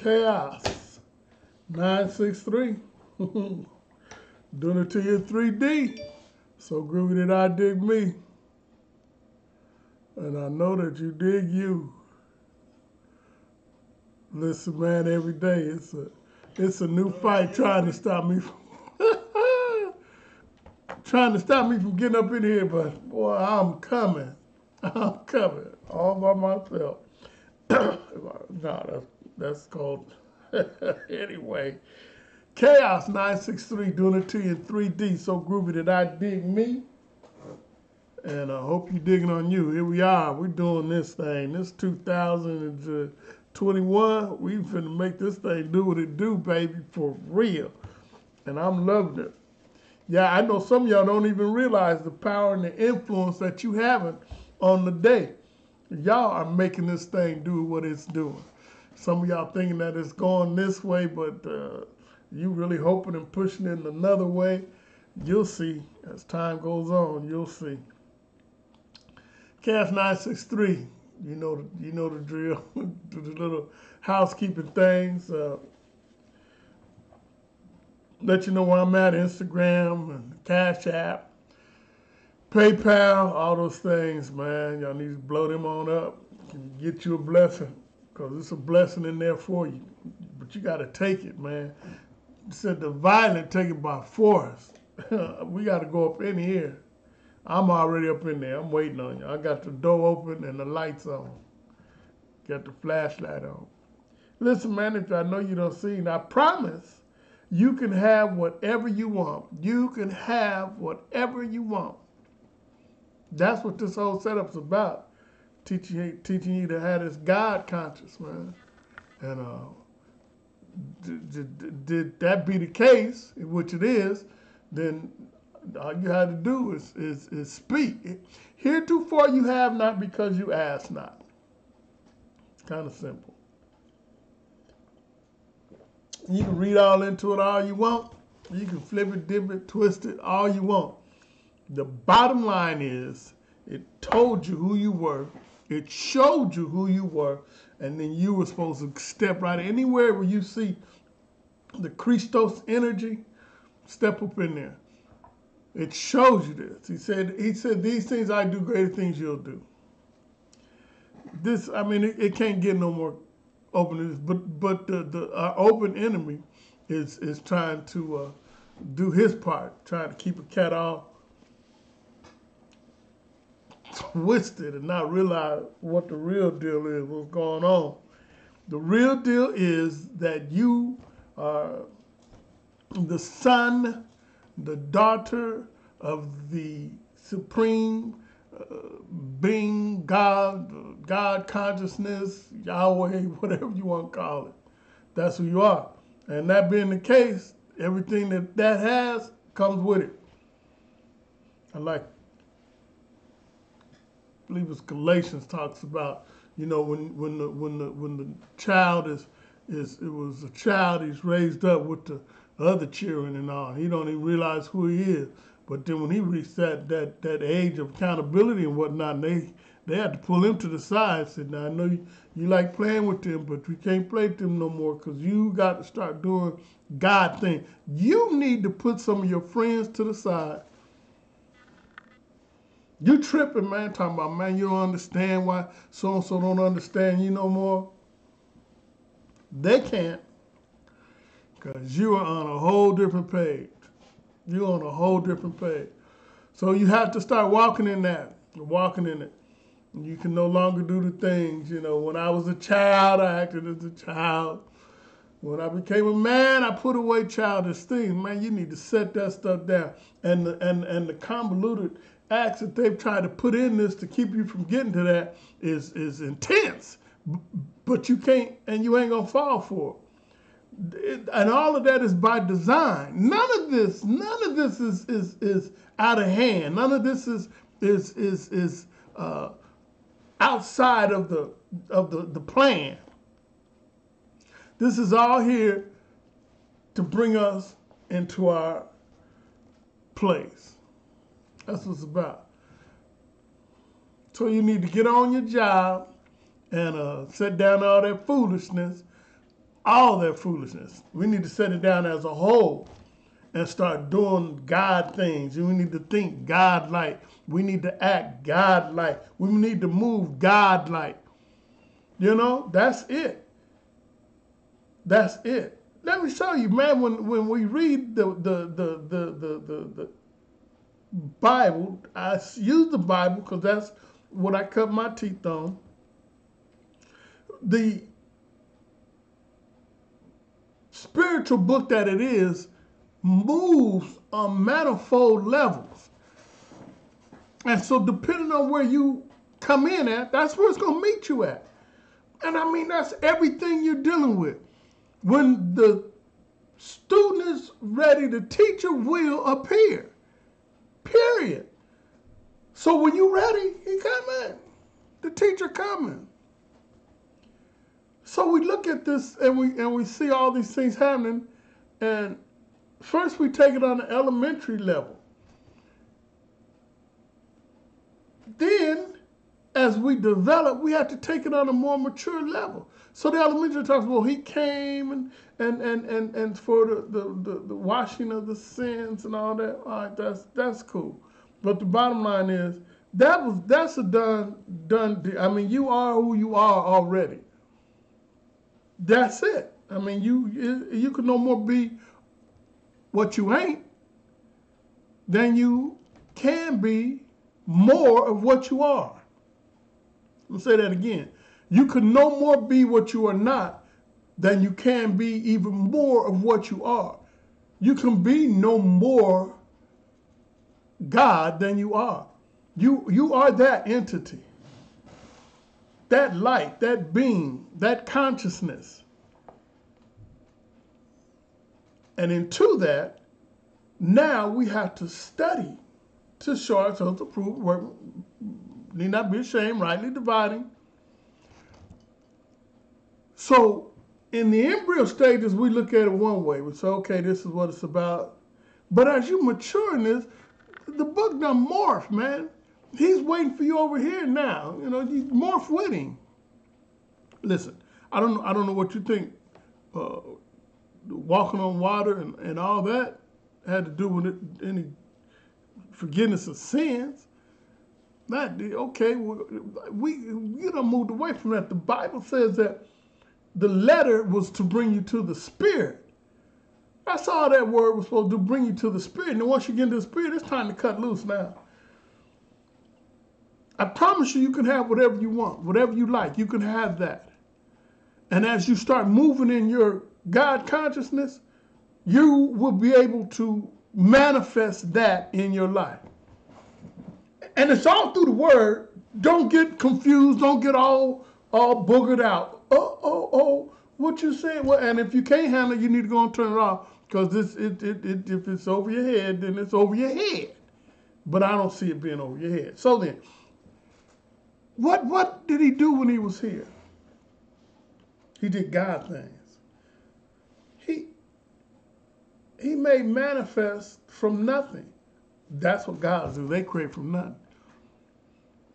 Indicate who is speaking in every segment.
Speaker 1: Chaos 963. Doing it to you in 3D. So groovy that I dig me. And I know that you dig you. Listen, man, every day it's a new fight trying to stop me from getting up in here, but boy, I'm coming. I'm coming all by myself. No, that's called anyway. Chaos 963 doing it to you in 3D. So groovy that I dig me. And I hope you digging on you. Here we are. We're doing this thing. This 2021. We finna make this thing do what it do, baby, for real. And I'm loving it. Yeah, I know some of y'all don't even realize the power and the influence that you having on the day. Y'all are making this thing do what it's doing. Some of y'all thinking that it's going this way, but you really hoping and pushing it in another way. You'll see as time goes on. You'll see. Chaos 963. You know the drill. The little housekeeping things. Let you know where I'm at. Instagram and Cash App, PayPal, all those things, man. Y'all need to blow them on up. Can get you a blessing, because it's a blessing in there for you. But you got to take it, man. It said the violent take it by force. We got to go up in here. I'm already up in there. I'm waiting on you. I got the door open and the lights on. Got the flashlight on. Listen, man, if I know you don't see, I promise you can have whatever you want. You can have whatever you want. That's what this whole setup's about. Teaching you to have this God conscious, man. And did that be the case, which it is, then all you had to do is speak. Heretofore you have not because you ask not. It's kind of simple. You can read all into it all you want. You can flip it, dip it, twist it, all you want. The bottom line is, it told you who you were. It showed you who you were. And then you were supposed to step right anywhere where you see the Christos energy, step up in there. It shows you this. He said, these things I do, greater things you'll do. This, I mean, it can't get no more open than this. But our open enemy is trying to do his part, trying to keep a cat all twisted and not realize what the real deal is, what's going on. The real deal is that you are the son, the daughter of the supreme being, God consciousness, Yahweh, whatever you want to call it. That's who you are. And that being the case, everything that has comes with it. I believe it's Galatians talks about, you know, when the child it was a child, he's raised up with the other children and all. He don't even realize who he is. But then when he reached that age of accountability and whatnot, they had to pull him to the side and said, now I know you like playing with them, but we can't play with them no more because you got to start doing God thing. You need to put some of your friends to the side. You tripping, man, talking about, man, you don't understand why so-and-so don't understand you no more. They can't, because you are on a whole different page. You're on a whole different page. So you have to start walking in it. You can no longer do the things, you know, when I was a child, I acted as a child. When I became a man, I put away childish things. Man, you need to set that stuff down. And the convoluted acts that they've tried to put in this to keep you from getting to that is intense. But you can't, and you ain't gonna fall for it. And all of that is by design. None of this is out of hand. None of this is outside of the plan. This is all here to bring us into our place. That's what it's about. So you need to get on your job and set down all that foolishness all their foolishness. We need to set it down as a whole and start doing God things. And we need to think God-like. We need to act God-like. We need to move God-like. You know, that's it. That's it. Let me show you, man. When we read the Bible, I use the Bible because that's what I cut my teeth on. The spiritual book that it is moves on manifold levels. And so depending on where you come in at, that's where it's going to meet you at. And I mean, that's everything you're dealing with. When the student is ready, the teacher will appear. Period. So when you're ready, he coming. The teacher coming. So we look at this and we see all these things happening, and first we take it on the elementary level. Then, as we develop, we have to take it on a more mature level. So the elementary talks, well, he came and for the washing of the sins and all that. All right, that's cool. But the bottom line is that's a done deal. I mean, you are who you are already. That's it. I mean, you can no more be what you ain't than you can be more of what you are. Let me say that again. You can no more be what you are not than you can be even more of what you are. You can be no more God than you are. You are that entity, that light, that being, that consciousness. And into that, now we have to study to show ourselves approved, work, need not be ashamed, rightly dividing. So in the embryo stages, we look at it one way. We say, okay, this is what it's about. But as you mature in this, the book done morph, man. He's waiting for you over here now. You know, you morph with him. Listen, I don't know what you think. Walking on water and all that had to do with any forgiveness of sins. That okay, we done moved away from that. The Bible says that the letter was to bring you to the Spirit. That's all that word was supposed to bring you to the Spirit. And then once you get into the Spirit, it's time to cut loose now. I promise you, you can have whatever you want, whatever you like. You can have that. And as you start moving in your God consciousness, you will be able to manifest that in your life. And it's all through the word. Don't get confused. Don't get all boogered out. Oh, what you saying? Well, and if you can't handle it, you need to go and turn it off, because if it's over your head, then it's over your head. But I don't see it being over your head. So then, what did he do when he was here? He did God things. He made manifest from nothing. That's what God do. They create from nothing.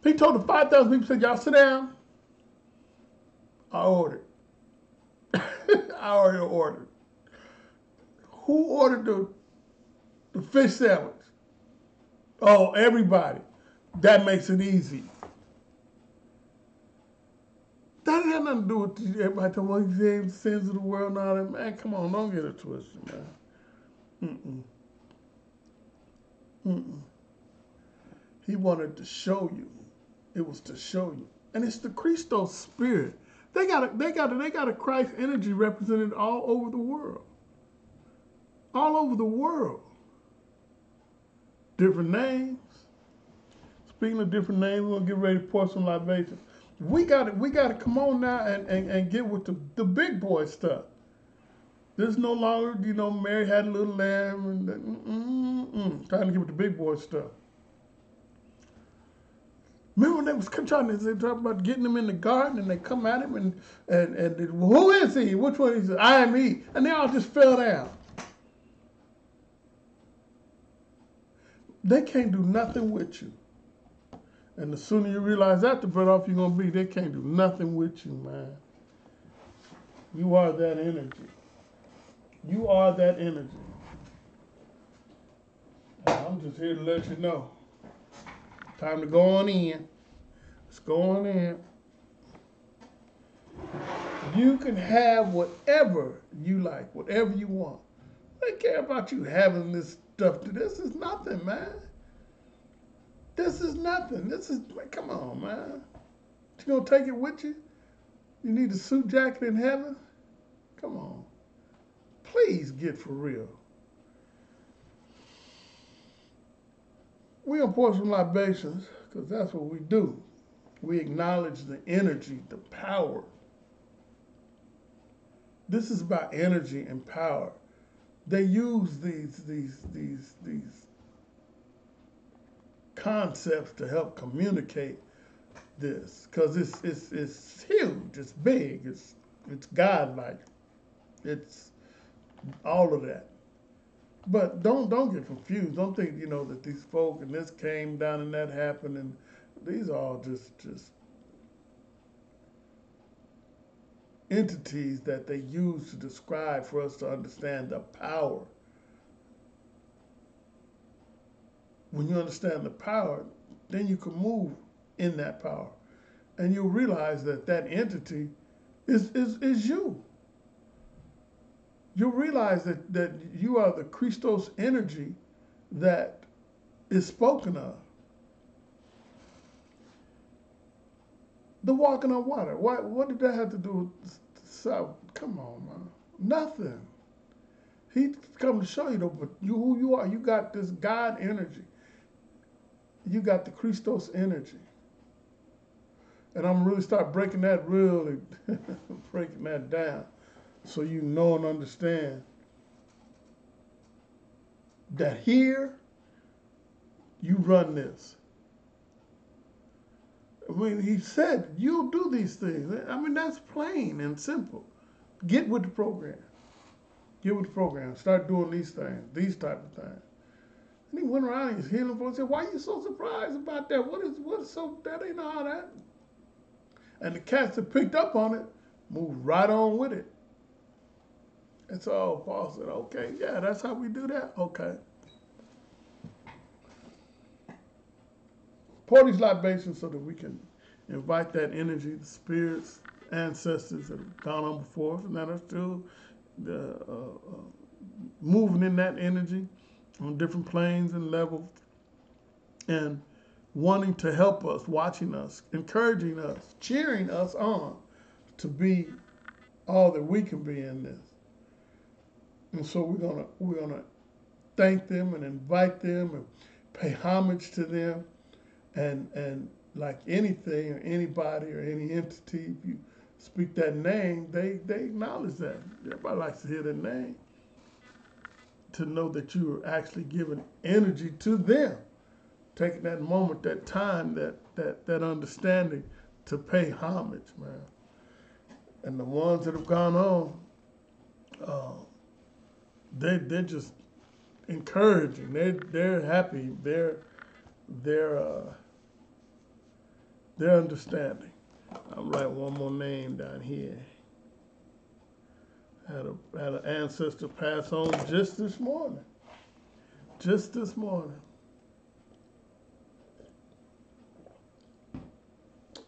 Speaker 1: He told the 5,000 people, said, y'all sit down. I ordered. I already ordered. Who ordered the fish sandwich? Oh, everybody. That makes it easy. That had nothing to do with everybody talking about he saved the sins of the world and all that. Man, come on, don't get it twisted, man. He wanted to show you. It was to show you. And it's the Christos spirit. They got a Christ energy represented all over the world. All over the world. Different names. Speaking of different names, we're gonna get ready to pour some libations. We gotta come on now and get with the big boy stuff. There's no longer, Mary had a little lamb and trying to get with the big boy stuff. Remember when they was trying to talk about getting him in the garden, and they come at him and who is he? Which one? He said, I am he. And they all just fell down. They can't do nothing with you. And the sooner you realize that, the better off you're going to be. They can't do nothing with you, man. You are that energy. You are that energy. And I'm just here to let you know. Time to go on in. Let's go on in. You can have whatever you like, whatever you want. I don't care about you having this stuff. This is nothing, man. This is nothing. This is, come on, man. You gonna take it with you? You need a suit jacket in heaven? Come on. Please get for real. We gonna pour some libations, because that's what we do. We acknowledge the energy, the power. This is about energy and power. They use these concepts to help communicate this, because it's huge, it's big, it's godlike, it's all of that. But don't get confused. Don't think that these folk and this came down and that happened, and these are all just entities that they use to describe for us to understand the power. When you understand the power, then you can move in that power. And you'll realize that that entity is you. You'll realize that you are the Christos energy that is spoken of. The walking on water. What did that have to do with South? Come on, man. Nothing. He come to show you who you are. You got this God energy. You got the Christos energy. And I'm really start breaking that breaking that down, so you know and understand that here you run this. I mean, he said, you'll do these things. I mean, that's plain and simple. Get with the program. Get with the program. Start doing these things, these type of things. And he went around and he's healing folks. He said, why are you so surprised about that? What is so, that ain't all that. And the cats that picked up on it moved right on with it. And so Paul said, okay, yeah, that's how we do that. Okay. Pour these libations so that we can invite that energy, the spirits, ancestors that have gone on before us and that are still moving in that energy on different planes and levels, and wanting to help us, watching us, encouraging us, cheering us on to be all that we can be in this. And so we're gonna thank them and invite them and pay homage to them, and like anything or anybody or any entity, if you speak that name, they acknowledge that. Everybody likes to hear their name, to know that you are actually giving energy to them, taking that moment, that time, that understanding to pay homage, man. And the ones that have gone on, they're just encouraging. They're happy. They're understanding. I'll write one more name down here. Had an ancestor pass on just this morning. Just this morning.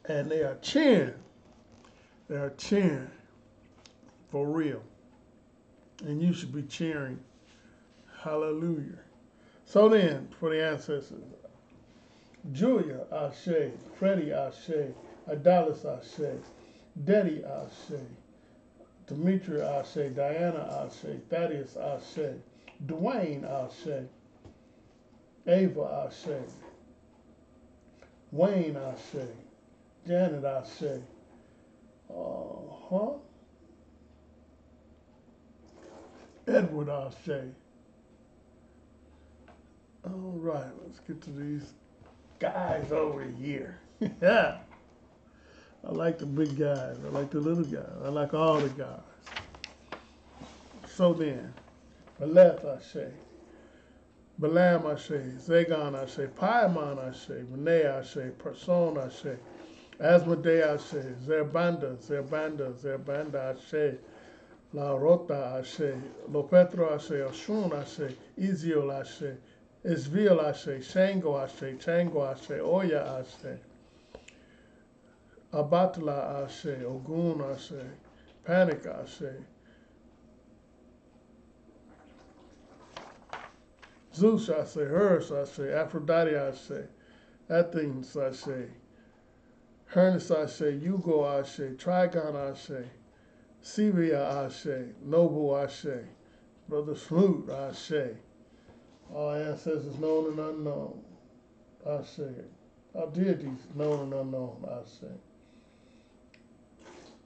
Speaker 1: And they are cheering. They are cheering for real. And you should be cheering. Hallelujah. So then, for the ancestors, Julia Ashe, Freddie Ashe, Adalis Ashe, Daddy Ashe, Demetria Ashe, Diana Ashe, Thaddeus Ashe, Dwayne Ashe, Ava Ashe, Wayne Ashe, Janet Ashe, Edward Ashe. All right, let's get to these guys over here. Yeah. I like the big guys. I like the little guys. I like all the guys. So then, Beleth Ashe, Balaam Ashe, Zagon Ashe, Paimon Ashe, Renee Ashe, Person Ashe, Asmodee Ashe, Zerbanda Ashe, La Rota Ashe, Lopetro Ashe, Oshun Ashe, Iziel Ashe, Isviel Ashe, Shango Ashe, Chango Ashe, Oya Ashe, Abatla Ashe, Ogun Ashe, Panic Ashe, Zeus Ashe, Horus Ashe, Aphrodite Ashe, Athens Ashe, Hermes Ashe, Hugo Ashe, Trigon Ashe, Sivia Ashe, Noble Ashe, Brother Smoot Ashe, all ancestors known and unknown Ashe, our deities known and unknown Ashe,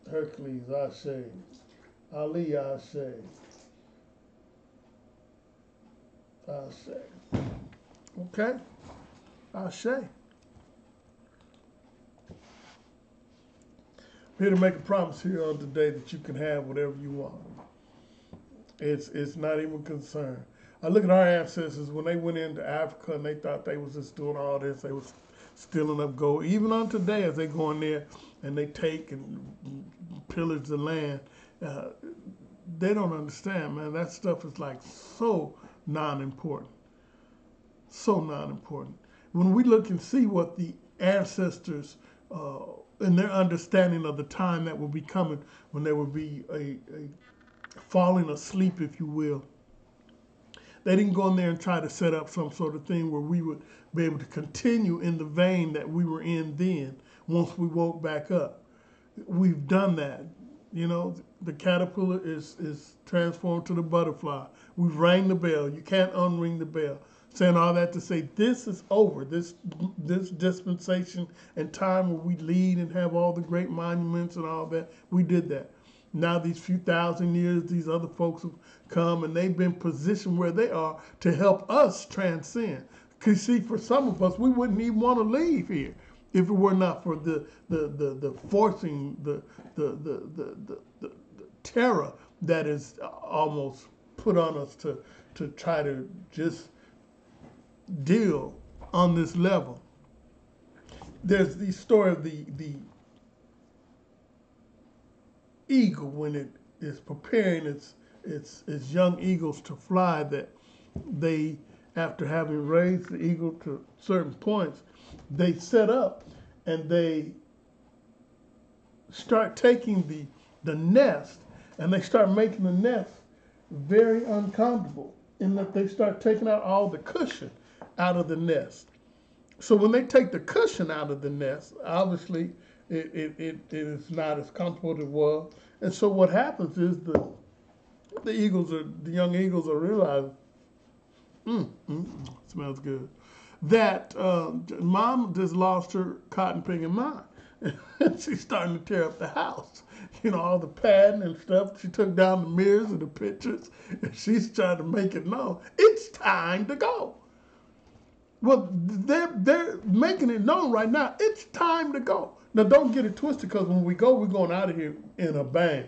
Speaker 1: Hercules Ashe, Ali Ashe, Ashe. Okay, Ashe. I'm here to make a promise here on today that you can have whatever you want. It's not even concerned. I look at our ancestors when they went into Africa and they thought they was just doing all this. They was stealing up gold. Even on today, as they go in there and they take and pillage the land, uh, they don't understand, man. That stuff is like so non-important, so non-important. When we look and see what the ancestors and their understanding of the time that will be coming, when there will be a falling asleep, if you will. They didn't go in there and try to set up some sort of thing where we would be able to continue in the vein that we were in then once we woke back up. We've done that. You know, the caterpillar is transformed to the butterfly. We've rang the bell. You can't unring the bell. Saying all that to say this is over. This dispensation and time where we lead and have all the great monuments and all that, we did that. Now these few thousand years, these other folks have come and they've been positioned where they are to help us transcend. Because see, for some of us, we wouldn't even want to leave here if it were not for the forcing, the terror that is almost put on us to try to just deal on this level. There's the story of the eagle when it is preparing its young eagles to fly, that they, after having raised the eagle to certain points, they set up and they start taking the nest and they start making the nest very uncomfortable in that they start taking out all the cushion out of the nest. So when they take the cushion out of the nest, obviously it is not as comfortable as it was. And so what happens is the young eagles are realizing, smells good, that mom just lost her cotton picking mind. And she's starting to tear up the house. You know, all the padding and stuff. She took down the mirrors and the pictures, and she's trying to make it known. It's time to go. Well, they're making it known right now. It's time to go. Now, don't get it twisted, because when we go, we're going out of here in a bang.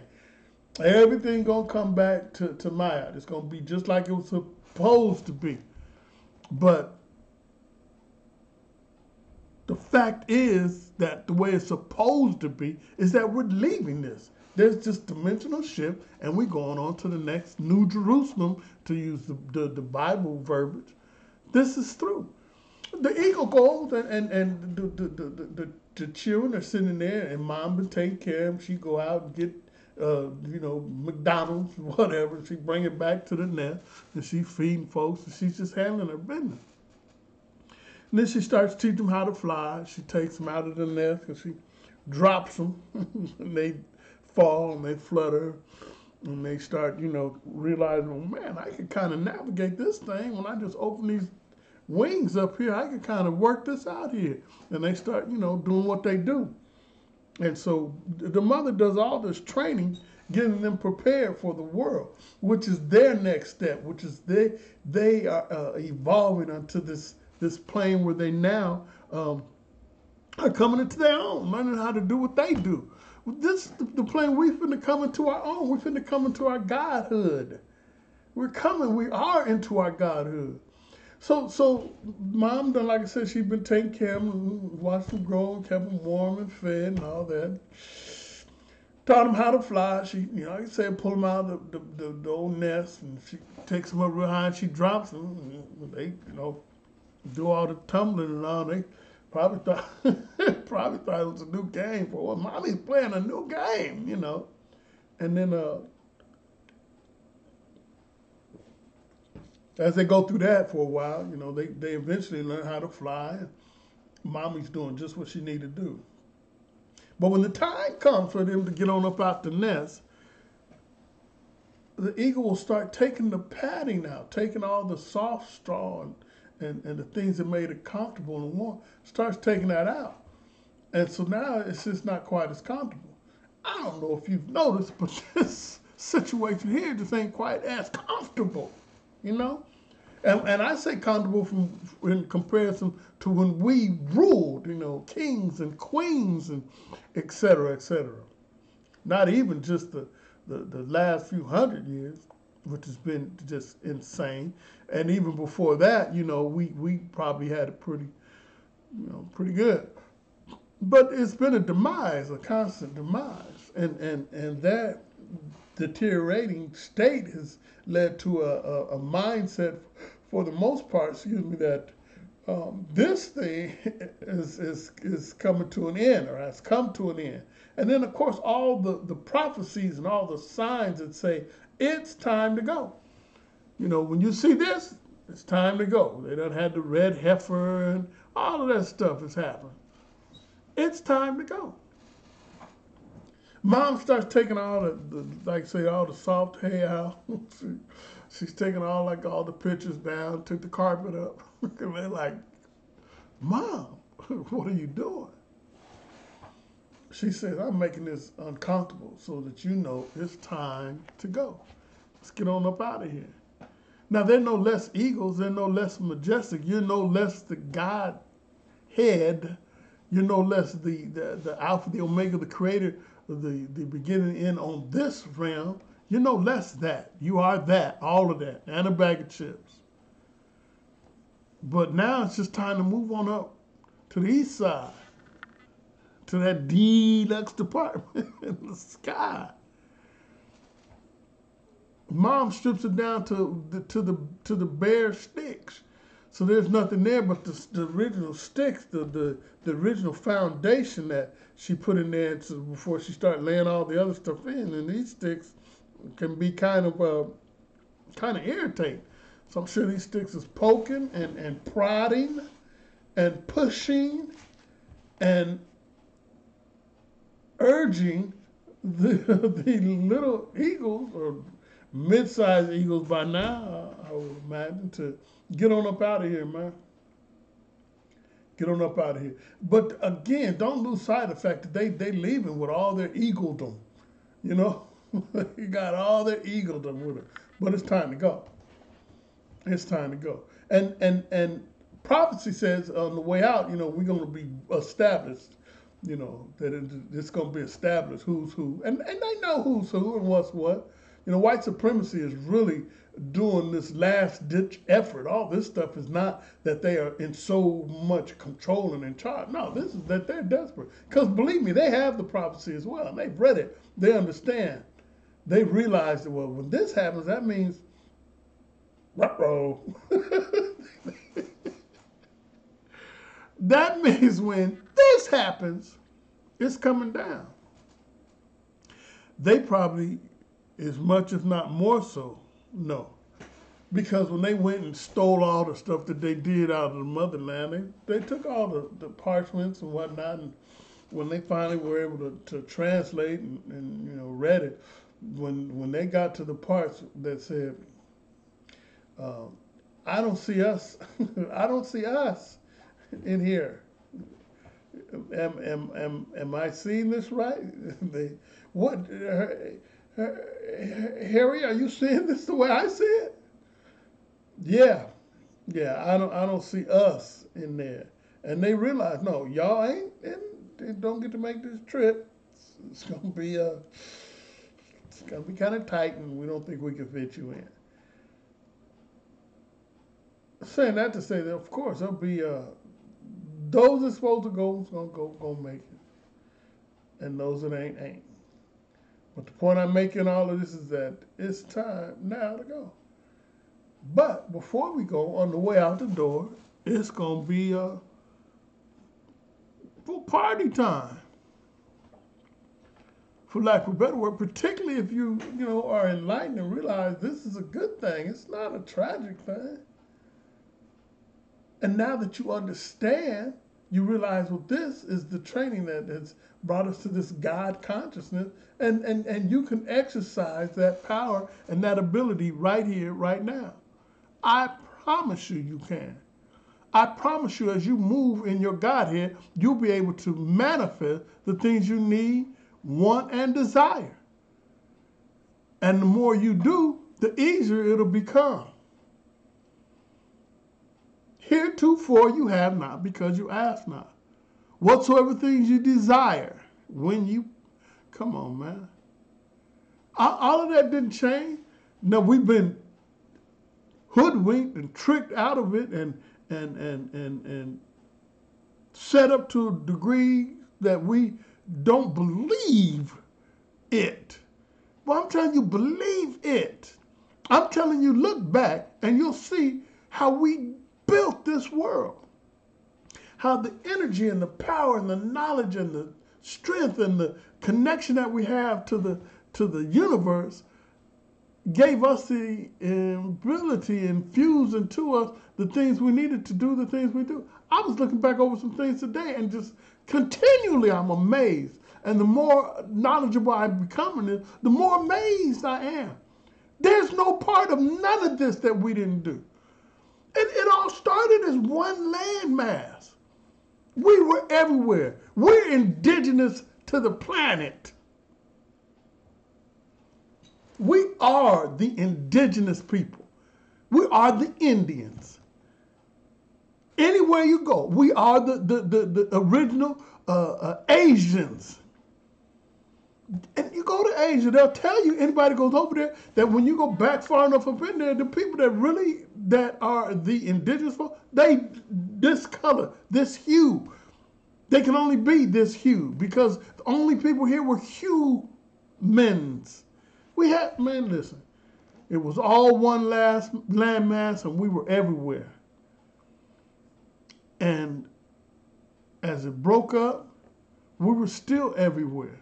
Speaker 1: Everything going to come back to Ma'at. It's going to be just like it was supposed to be. But the fact is that the way it's supposed to be is that we're leaving this. There's this dimensional shift, and we're going on to the next New Jerusalem, to use the Bible verbiage. This is through. The eagle goes, and the children are sitting there, and mom been taking care of them. She go out and get, McDonald's, whatever. She bring it back to the nest, and she feeding folks, and she's just handling her business. And then she starts teaching them how to fly. She takes them out of the nest, and she drops them, and they fall, and they flutter, and they start, realizing, oh, man, I can kind of navigate this thing when I just open these wings up here. I can kind of work this out here. And they start, doing what they do. And so the mother does all this training, getting them prepared for the world, which is their next step, which is they are evolving onto this plane where they now are coming into their own, learning how to do what they do. The plane we finna come into our own. We finna come into our godhood. We are into our godhood. So mom done, like I said, she's been taking care of them, watched them grow, and kept them warm and fed and all that. taught him how to fly. She, like I said, pull him out of the old nest, and she takes him up real high, and she drops him. And they, do all the tumbling and all. They probably thought probably thought it was a new game for her. Mommy's playing a new game. And then as they go through that for a while, they eventually learn how to fly. And mommy's doing just what she needed to do. But when the time comes for them to get on up out the nest, the eagle will start taking the padding out, taking all the soft straw and the things that made it comfortable and warm, starts taking that out. And so now it's just not quite as comfortable. I don't know if you've noticed, but this situation here just ain't quite as comfortable, And I say comfortable in comparison to when we ruled, kings and queens and et cetera, et cetera. Not even just the last few 100 years, which has been just insane. And even before that, we probably had it pretty good. But it's been a demise, a constant demise. And that deteriorating state has led to a mindset, for the most part, that this thing is coming to an end, or has come to an end. And then, of course, all the prophecies and all the signs that say it's time to go. When you see this, it's time to go. They done had the red heifer and all of that stuff has happened. It's time to go. Mom starts taking all all the soft hay out. She's taking all the pictures down, took the carpet up. And they're like, Mom, what are you doing? She says, I'm making this uncomfortable so that it's time to go. Let's get on up out of here. Now, they're no less eagles. They're no less majestic. You're no less the Godhead. You're no less the Alpha, the Omega, the Creator, the beginning and end on this realm. You're no less that. You are that, all of that, and a bag of chips. But now it's just time to move on up to the east side, to that deluxe department in the sky. Mom strips it down to the bare sticks. So there's nothing there but the original sticks, the original foundation that she put in there before she started laying all the other stuff in. And these sticks can be kind of irritating. So I'm sure these sticks is poking and prodding and pushing and urging the little eagles, or mid-sized eagles by now, I would imagine, to get on up out of here, man. Get on up out of here. But again, don't lose sight of the fact that they leaving with all their eagledom. You got all their eagledom with them. But it's time to go. It's time to go. And prophecy says on the way out, we're going to be established. That it's going to be established who's who. And they know who's who and what's what. White supremacy is really doing this last-ditch effort. All this stuff is not that they are in so much control and in charge. No, this is that they're desperate. Because believe me, they have the prophecy as well. And they've read it. They understand. They realize that, well, when this happens, that means, uh-oh. That means when this happens, it's coming down. They probably, as much if not more so, no. Because when they went and stole all the stuff that they did out of the motherland, they took all the parchments and whatnot, and when they finally were able to translate and read it, when they got to the parts that said, I don't see us, I don't see us in here. Am I seeing this right? What? Harry, are you seeing this the way I see it? Yeah, I don't see us in there. And they realize, no, y'all ain't, and don't get to make this trip. It's gonna be kind of tight, and we don't think we can fit you in. Saying that to say that, of course, there'll be those that's supposed to go is gonna make it, and those that ain't. But the point I'm making in all of this is that it's time now to go. But before we go, on the way out the door, it's gonna be party time, for lack of a better word. Particularly if you are enlightened and realize this is a good thing. It's not a tragic thing. And now that you understand, you realize, well, this is the training that has brought us to this God consciousness, and you can exercise that power and that ability right here, right now. I promise you, you can. I promise you, as you move in your Godhead, you'll be able to manifest the things you need, want, and desire. And the more you do, the easier it'll become. Heretofore you have not, because you ask not. Whatsoever things you desire, when you, come on, man. All of that didn't change. No, we've been hoodwinked and tricked out of it and set up to a degree that we don't believe it. But I'm telling you, believe it. I'm telling you, look back and you'll see how we built this world. How the energy and the power and the knowledge and the strength and the connection that we have to the universe gave us the ability, infused into us the things we needed to do the things we do. I was looking back over some things today and just continually I'm amazed. And the more knowledgeable I'm becoming, the more amazed I am. There's no part of none of this that we didn't do. It all started as one landmass. We were everywhere. We're indigenous to the planet. We are the indigenous people. We are the Indians. Anywhere you go, we are the original Asians. And you go to Asia, they'll tell you, anybody goes over there, that when you go back far enough up in there, the people that are the indigenous folk, this color, this hue, they can only be this hue because the only people here were humans. Man, listen, it was all one last landmass and we were everywhere. And as it broke up, we were still everywhere.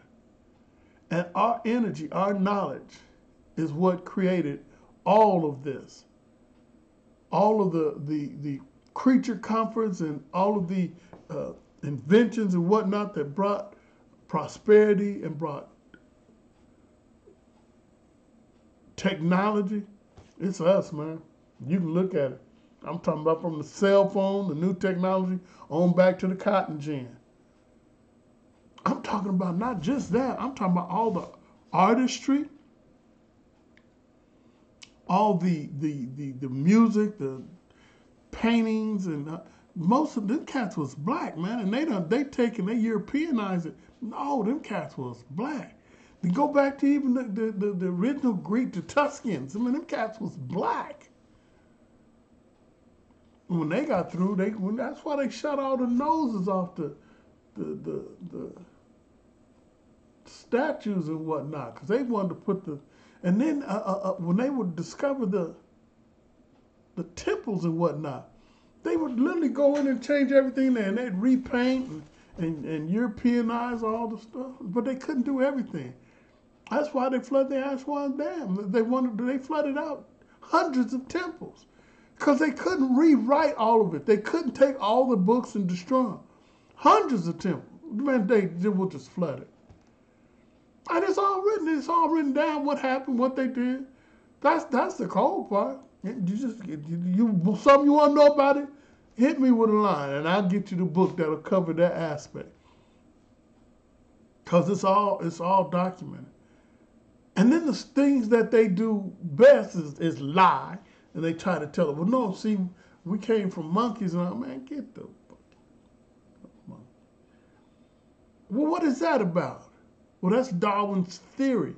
Speaker 1: And our energy, our knowledge is what created all of this. All of the creature comforts and all of the inventions and whatnot that brought prosperity and brought technology. It's us, man. You can look at it. I'm talking about from the cell phone, the new technology, on back to the cotton gin. I'm talking about not just that. I'm talking about all the artistry, all the music, the paintings, and most of them cats was black, man. And they Europeanized it. No, them cats was black. You go back to even the original Greek, the Tuscans. I mean, them cats was black. When they got through, that's why they shut all the noses off the statues and whatnot, because they wanted to put and then when they would discover the temples and whatnot, they would literally go in and change everything there, and they'd repaint and Europeanize all the stuff, but they couldn't do everything. That's why they flooded the Aswan Dam. They flooded out hundreds of temples because they couldn't rewrite all of it. They couldn't take all the books and destroy them. Hundreds of temples. Man, they were just flooded. And it's all written down what happened, what they did. That's the cold part. Something you want to know about it, hit me with a line and I'll get you the book that'll cover that aspect. Because it's all documented. And then the things that they do best is lie. And they try to tell it, well, no, see, we came from monkeys. And man, get the monkey. Well, what is that about? Well, that's Darwin's theory.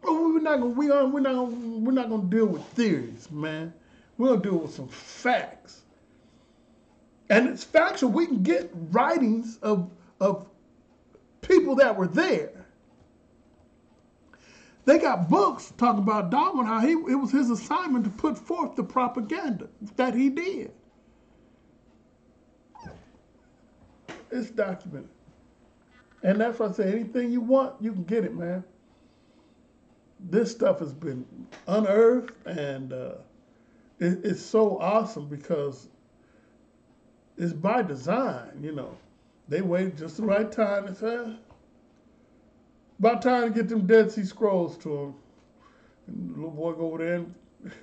Speaker 1: Well, we're not gonna deal with theories, man. We're gonna deal with some facts. And it's factual. We can get writings of people that were there. They got books talking about Darwin, how it was his assignment to put forth the propaganda that he did. It's documented. And that's why I say anything you want, you can get it, man. This stuff has been unearthed, and it's so awesome because it's by design, you know. They waited just the right time and said, about time to get them Dead Sea Scrolls to him. And the little boy go over there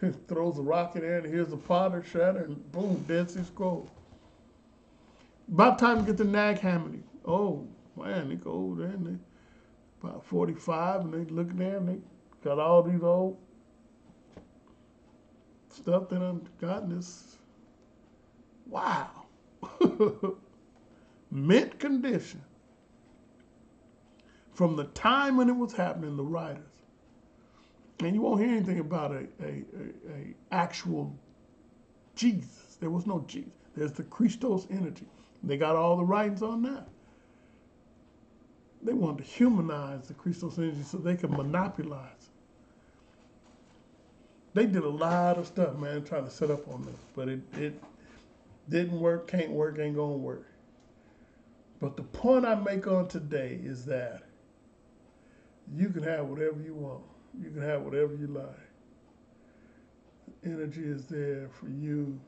Speaker 1: and throws a rock in there, and here's the potter shatter, and boom, Dead Sea Scrolls. About time to get the Nag Hammadi. Oh, man, they go over there, and they about 45, and they look there, and they got all these old stuff that I've gotten this. Wow. Mint condition. From the time when it was happening, the writers. And you won't hear anything about a actual Jesus. There was no Jesus. There's the Christos energy. They got all the writings on that. They wanted to humanize the Christos energy so they could monopolize it. They did a lot of stuff, man, trying to set up on this. But it didn't work, can't work, ain't gonna work. But the point I make on today is that you can have whatever you want. You can have whatever you like. Energy is there for you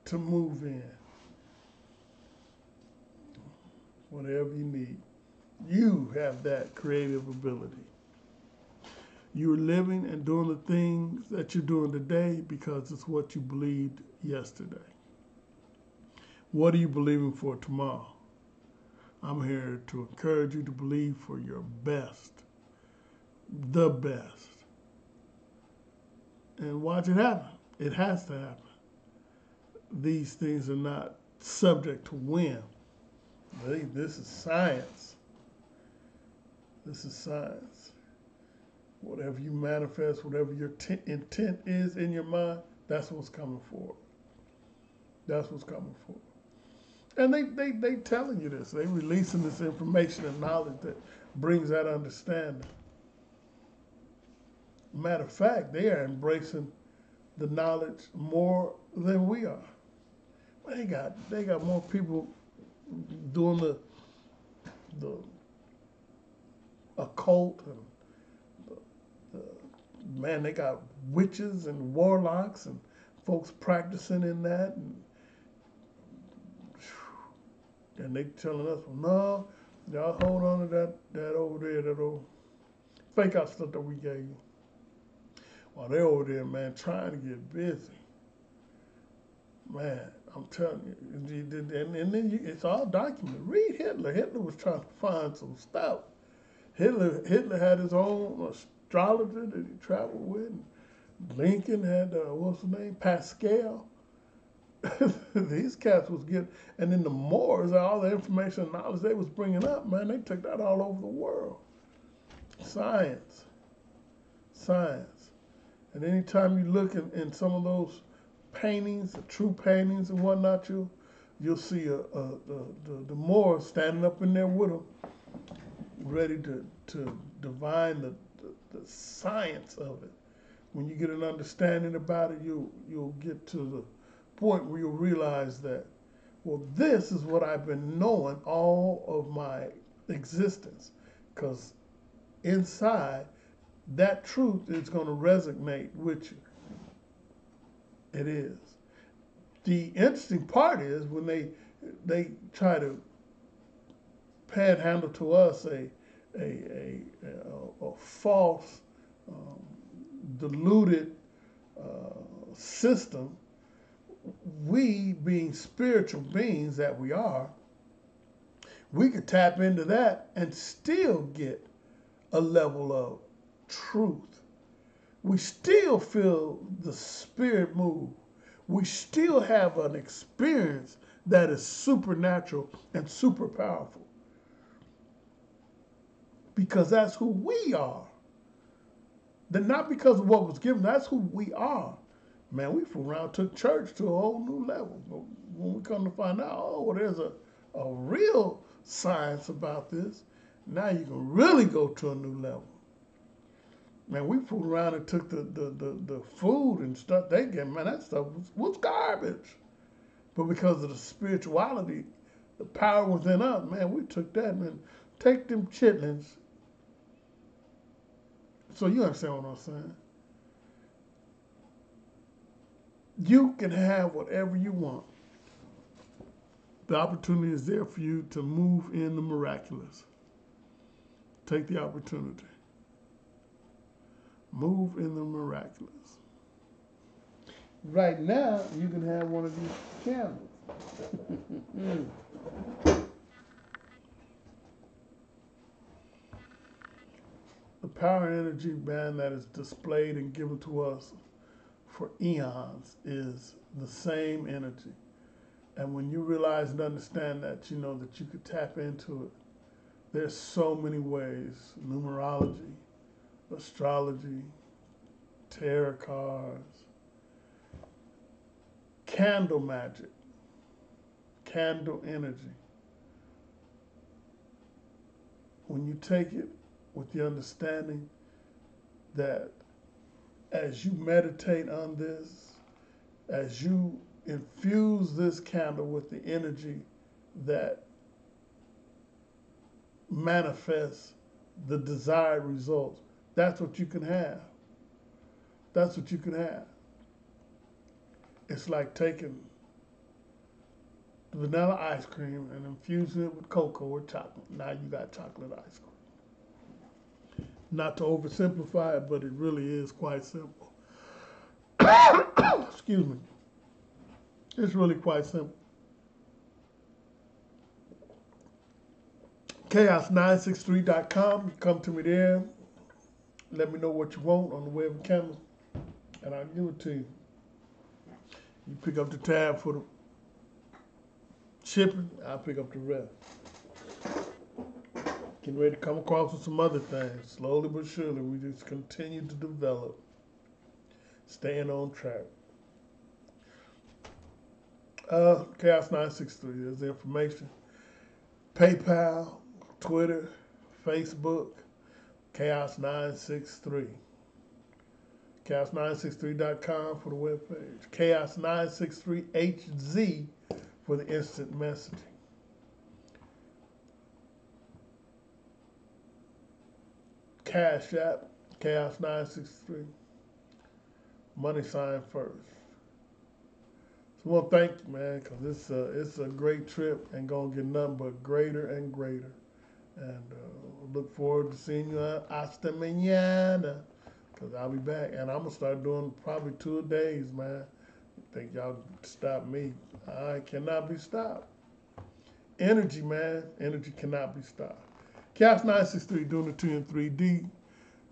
Speaker 1: to move in. Whatever you need. You have that creative ability. You're living and doing the things that you're doing today because it's what you believed yesterday. What are you believing for tomorrow? I'm here to encourage you to believe for your best, the best. And watch it happen. It has to happen. These things are not subject to whim. This is science. This is science. Whatever you manifest, whatever your intent is in your mind, that's what's coming forward. That's what's coming forward. And they telling you this. They releasing this information and knowledge that brings that understanding. Matter of fact, they are embracing the knowledge more than we are. They got more people doing the occult, and man, they got witches and warlocks and folks practicing in that, and they telling us, well, no, y'all hold on to that over there, that old fake out stuff that we gave you. While they're over there, man, trying to get busy. Man, I'm telling you, and then it's all documented. Read Hitler. Hitler was trying to find some stuff. Hitler had his own astrologer that he traveled with. Lincoln had, what's his name, Pascal. These cats was getting, and then the Moors, all the information and knowledge they was bringing up, man, they took that all over the world. Science. And anytime you look in some of those paintings, the true paintings and whatnot, you'll see the Moors standing up in there with them, ready to divine the science of it. When you get an understanding about it, you'll get to the point where you'll realize that, well, this is what I've been knowing all of my existence, because inside that truth is going to resonate with you. It is. The interesting part is when they try to panhandle to us a false, diluted system. We, being spiritual beings that we are, we could tap into that and still get a level of truth. We still feel the spirit move. We still have an experience that is supernatural and super powerful. Because that's who we are. Not because of what was given, that's who we are. Man, we fooled around, took church to a whole new level. But when we come to find out, oh, there's a real science about this, now you can really go to a new level. Man, we fooled around and took the food and stuff they get, man, that stuff was garbage. But because of the spirituality, the power within us, man, we took that, man. Take them chitlins. So you understand what I'm saying? You can have whatever you want. The opportunity is there for you to move in the miraculous. Take the opportunity. Move in the miraculous. Right now, you can have one of these candles. The power and energy, man, that is displayed and given to us for eons is the same energy. And when you realize and understand that, you know that you could tap into it. There's so many ways: numerology, astrology, tarot cards, candle magic, candle energy. When you take it with the understanding that as you meditate on this, as you infuse this candle with the energy that manifests the desired results, that's what you can have. That's what you can have. It's like taking vanilla ice cream and infusing it with cocoa or chocolate. Now you got chocolate ice cream. Not to oversimplify it, but it really is quite simple. Excuse me. It's really quite simple. Chaos963.com. Come to me there. Let me know what you want on the web of candles, and I'll give it to you. You pick up the tab for the shipping, I'll pick up the rest. Getting ready to come across with some other things. Slowly but surely, we just continue to develop, staying on track. Chaos963, there's the information. PayPal, Twitter, Facebook, Chaos963. Chaos963.com for the webpage. Chaos963HZ for the instant messaging. Cash App, Chaos963. Money sign first. So I want to thank you, man, because it's a great trip and going to get nothing but greater and greater. And look forward to seeing you hasta mañana, because I'll be back. And I'm going to start doing probably 2 days, man. Think y'all stop me. I cannot be stopped. Energy, man. Energy cannot be stopped. Chaos963 doing it to you in 3D.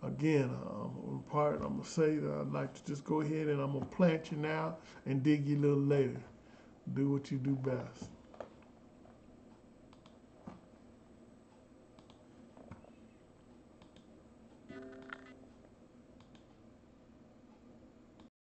Speaker 1: Again, I'm going to say that I'd like to just go ahead and I'm going to plant you now and dig you a little later. Do what you do best.